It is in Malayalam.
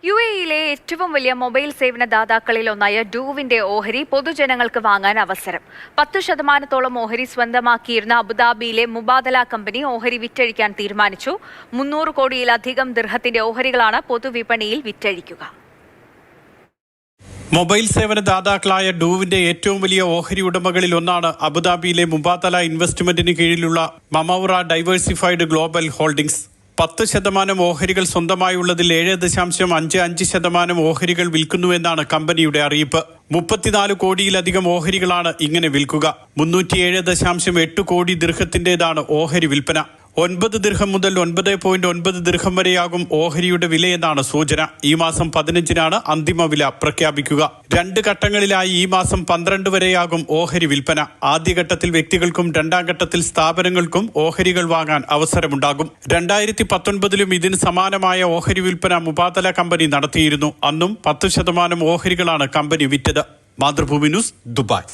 യുഎഇയിലെ ഏറ്റവും വലിയ മൊബൈൽ സേവന ദാതാക്കളിൽ ഒന്നായ ഡൂവിന്റെ ഓഹരി പൊതുജനങ്ങൾക്ക് വാങ്ങാൻ അവസരം. 10% ഓഹരി സ്വന്തമാക്കിയിരുന്ന അബുദാബിയിലെ മുബാദല കമ്പനി ഓഹരി വിറ്റഴിക്കാൻ തീരുമാനിച്ചു. 300 കോടിയിലധികം ദിർഹത്തിന്റെ ഓഹരികളാണ് പൊതുവിപണിയിൽ വിറ്റഴിക്കുക. മൊബൈൽ സേവന ദാതാക്കളായ ഡൂവിന്റെ ഏറ്റവും വലിയ ഓഹരി ഉടമകളിൽ ഒന്നാണ് അബുദാബിയിലെ മുബാദല ഇൻവെസ്റ്റ്മെന്റിന് കീഴിലുള്ള മമൗറ ഡൈവേഴ്സിഫൈഡ് ഗ്ലോബൽ ഹോൾഡിംഗ്സ്. 10% ഓഹരികൾ സ്വന്തമായുള്ളതിൽ 7.55% ഓഹരികൾ വിൽക്കുന്നുവെന്നാണ് കമ്പനിയുടെ അറിയിപ്പ്. 34 കോടിയിലധികം ഓഹരികളാണ് ഇങ്ങനെ വിൽക്കുക. 307.8 കോടി ദിർഹത്തിന്റേതാണ് ഓഹരി വിൽപ്പന. 9 ദിർഹം മുതൽ 9.9 ദിർഹം വരെയാകും ഓഹരിയുടെ വിലയെന്നാണ് സൂചന. ഈ മാസം 15-നാണ് അന്തിമ വില പ്രഖ്യാപിക്കുക. 2 ഘട്ടങ്ങളിലായി ഈ മാസം 12 വരെയാകും ഓഹരി വിൽപ്പന. ആദ്യഘട്ടത്തിൽ വ്യക്തികൾക്കും 2ാം ഘട്ടത്തിൽ സ്ഥാപനങ്ങൾക്കും ഓഹരികൾ വാങ്ങാൻ അവസരമുണ്ടാകും. 2019-ലും ഇതിന് സമാനമായ ഓഹരി വിൽപ്പന മുബാദല കമ്പനി നടത്തിയിരുന്നു. അന്നും 10% ഓഹരികളാണ് കമ്പനി വിറ്റത്. Mathrubhumi news, Dubai.